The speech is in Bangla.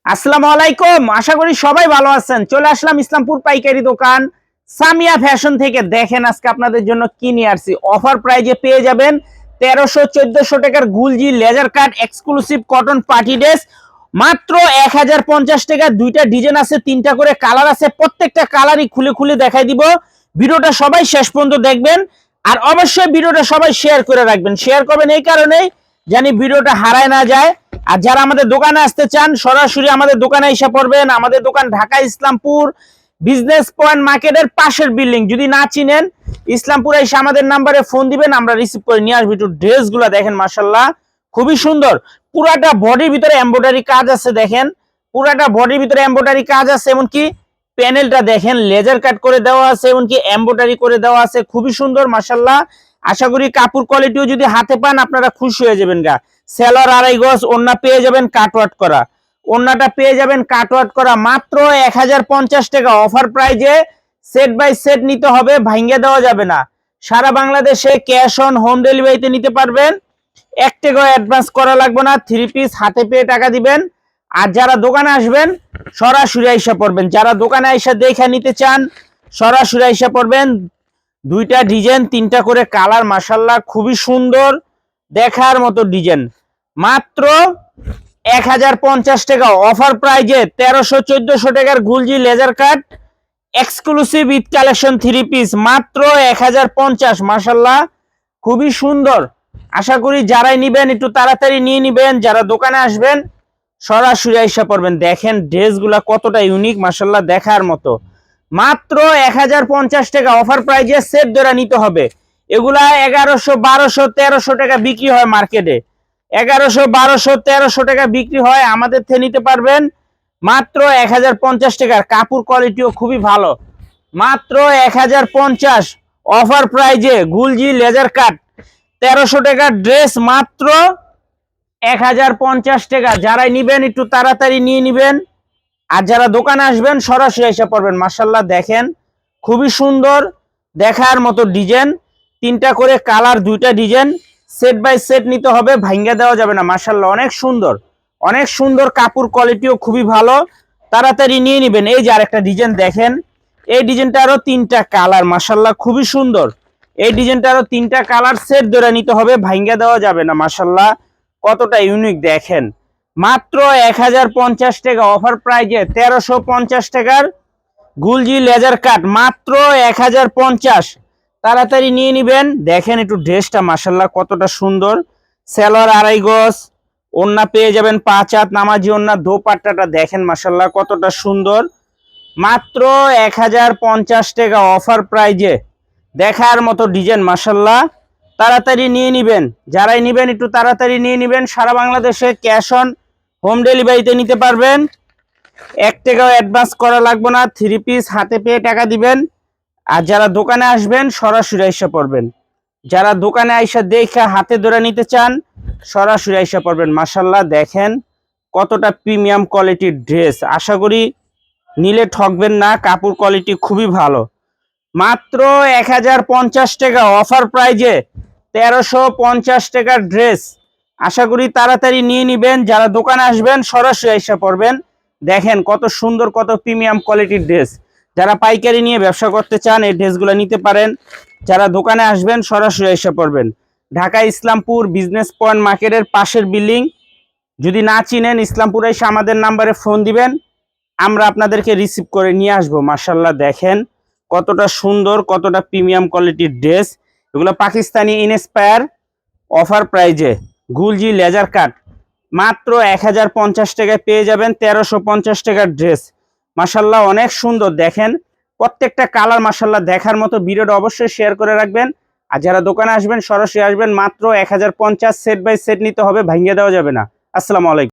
আসসালামু আলাইকুম, আশা করি সবাই ভালো আছেন। চলে আসলাম ইসলামপুর পাইকারি দোকান সামিয়া ফ্যাশন থেকে। দেখেন আজকে আপনাদের জন্য কি নিয়ে আসছি। অফার প্রাইজে পেয়ে যাবেন 1300-1400 টাকার গুলজি laser cut exclusive cotton party dress মাত্র 1050 টাকা। দুইটা ডিজাইন আছে, তিনটা করে কালার আছে, প্রত্যেকটা কালারই খুলে খুলে দেখাই দিব। ভিডিওটা সবাই শেষ পর্যন্ত দেখবেন, আর অবশ্যই ভিডিওটা সবাই শেয়ার করে রাখবেন। শেয়ার করবেন এই কারণেই জানি ভিডিওটা হারায় না যায়। আর যারা আমাদের দোকানে আসতে চান সরাসরি আমাদের দোকানে এসে পড়বেন। আমাদের দোকান ঢাকা ইসলামপুর বিজনেস পয়েন্ট মার্কেটের পাশের বিল্ডিং। যদি না চিনেন ইসলামপুরে এসে আমাদের নাম্বারে ফোন দিবেন, আমরা রিসিভ করে নিয়ে আসবো। একটু ড্রেসগুলো দেখেন, মাশাআল্লাহ খুবই সুন্দর। পুরাটা বডির ভিতরে এমব্রয়ডারি কাজ আছে, দেখেন পুরাটা বডির ভিতরে এমব্রয়ডারি কাজ আছে। এমনকি প্যানেলটা দেখেন লেজার কাট করে দেওয়া আছে, এমনকি এমব্রয়ডারি করে দেওয়া আছে, খুবই সুন্দর মাশাআল্লাহ। আশা করি কাপড় কোয়ালিটিও যদি হাতে পান আপনারা খুশি হয়ে যাবেন। গা সেলর 2.5 গজ, ওন্না পেয়ে যাবেন কাটওয়ার্ক করা, ওন্নাটা পেয়ে যাবেন কাটওয়ার্ক করা মাত্র 1050 টাকা। অফার প্রাইজে সেট বাই সেট নিতে হবে, ভাঙ্গে দেওয়া যাবে না। সারা বাংলাদেশে ক্যাশ অন হোম ডেলিভারিতে নিতে পারবেন, 1 টাকাও অ্যাডভান্স করা লাগবে না। 3 পিস হাতে পেয়ে টাকা দিবেন। আর যারা দোকানে আসবেন সরাসরি আইসা পড়বেন। যারা দোকানে আইসা দেখে নিতে চান সরাসরি আইসা পড়বেন। দুইটা ডিজাইন, তিনটা করে কালার, মাশাআল্লাহ খুবই সুন্দর দেখার মতো ডিজাইন। মাত্র 1050 টাকা অফার প্রাইজে 1300-1400 টাকার গুলজি laser cut exclusive Eid collection 3 piece মাত্র 1050। মাশাআল্লাহ খুবই সুন্দর। আশা করি যারাই নিবেন একটু তাড়াতাড়ি নিয়ে নিবেন। যারা দোকানে আসবেন সরাসরি আইসা পড়বেন। দেখেন ড্রেসগুলা কতটা ইউনিক, মাশাআল্লাহ দেখার মতো। মাত্র 1050 টাকা অফার প্রাইজে সেট ধরে নিতে হবে। এগুলা 1100, 1200, 1300 টাকা বিক্রি হয় মার্কেটে। 1100, 1200, 1300 টাকা বিক্রি হয়, আমাদের থেকে নিতে পারবেন মাত্র 1050 টাকার। কাপড় কোয়ালিটিও খুবই ভালো। মাত্র 1050 অফার প্রাইজে গুলজি লেজার কাট 1300 টাকার ড্রেস মাত্র 1050 টাকা। যারাই নিবেন একটু তাড়াতাড়ি নিয়ে নিবেন। আর যারা দোকানে আসবেন সরাসরি এসে পড়বেন। মাশাআল্লাহ দেখেন খুবই সুন্দর দেখার মতো ডিজাইন, তিনটা করে কালার, দুইটা ডিজাইন সেট বাই সেট নিতে হবে, ভাঙ্গা দেওয়া যাবে না। মাশাআল্লাহ অনেক সুন্দর, অনেক সুন্দর। কাপড় কোয়ালিটিও খুবই ভালো, তাড়াতাড়ি নিয়ে নেবেন। এই যে আরেকটা ডিজাইন দেখেন, এই ডিজাইনটারও তিনটা কালার, মাশাআল্লাহ খুবই সুন্দর। এই ডিজাইনটারও তিনটা কালার সেট ধরে নিতে হবে, ভাঙ্গা দেওয়া যাবে না। মাশাআল্লাহ কতটা ইউনিক দেখেন। মাত্র 1050 টাকা অফার প্রাইজে 1350 টাকার গুলজি লেজার কাট মাত্র 1050। তাড়াতাড়ি নিয়ে নিবেন। দেখেন একটু ড্রেসটা মাশাআল্লাহ কতটা সুন্দর। সেলর 2.5 গজ, ওন্না পেয়ে যাবেন 5 হাত নামাজি ওন্না। দোপাট্টাটা দেখেন মাশাআল্লাহ কতটা সুন্দর। মাত্র 1050 টাকা অফার প্রাইজে দেখার মতো ডিজাইন, মাশাআল্লাহ তাড়াতাড়ি নিয়ে নিবেন। যারাই নিবেন একটু তাড়াতাড়ি নিয়ে নিবেন। সারা বাংলাদেশে ক্যাশ অন হোম ডেলিভারিতে নিতে পারবেন, 1 টাকাও অ্যাডভান্স করা লাগবে না। 3 পিস হাতে পেয়ে টাকা দিবেন। আর যারা দোকানে আসবেন সরাসরি আইসা পড়বেন। যারা দোকানে আইসা দেখে হাতে ধরে নিতে চান সরাসরি আইসা পড়বেন। মাশাআল্লাহ দেখেন কতটা প্রিমিয়াম কোয়ালিটির ড্রেস। আশা করি নিলে ঠকবেন না, কাপড় কোয়ালিটি খুবই ভালো। মাত্র 1050 টাকা অফার প্রাইজে 1350 টাকার ড্রেস। আশা করি তাড়াতাড়ি নিয়ে নিবেন। যারা দোকানে আসবেন সরাসরি আইসা পড়বেন। দেখেন কত সুন্দর, কত প্রিমিয়াম কোয়ালিটির ড্রেস। যারা পাইকারি নিয়ে ব্যবসা করতে চান এই ড্রেসগুলো নিতে পারেন। যারা দোকানে আসবেন সরাসরি এসে পড়বেন। ঢাকা ইসলামপুর বিজনেস পয়েন্ট মার্কেটের পাশের বিল্ডিং। যদি না চিনেন ইসলামপুরে এসে আমাদের নাম্বারে ফোন দিবেন, আমরা আপনাদেরকে রিসিভ করে নিয়ে আসবো। মাশাআল্লাহ দেখেন কতটা সুন্দর, কতটা প্রিমিয়াম কোয়ালিটির ড্রেস। এগুলো পাকিস্তানি ইনস্পায়ার অফার প্রাইজে গুলজি লেজার কাট মাত্র 1050 টাকায় পেয়ে যাবেন 1350 টাকার ড্রেস। মাশাআল্লাহ অনেক সুন্দর। দেখেন প্রত্যেকটা কালার মাশাআল্লাহ দেখার মতো। ভিডিওটা অবশ্যই শেয়ার করে রাখবেন। আর যারা দোকানে আসবেন সরাসরি আসবেন। মাত্র 1050 সেট বাই সেট নিতে হবে, ভাঙ্গিয়ে দেওয়া যাবে না। আসসালামু আলাইকুম।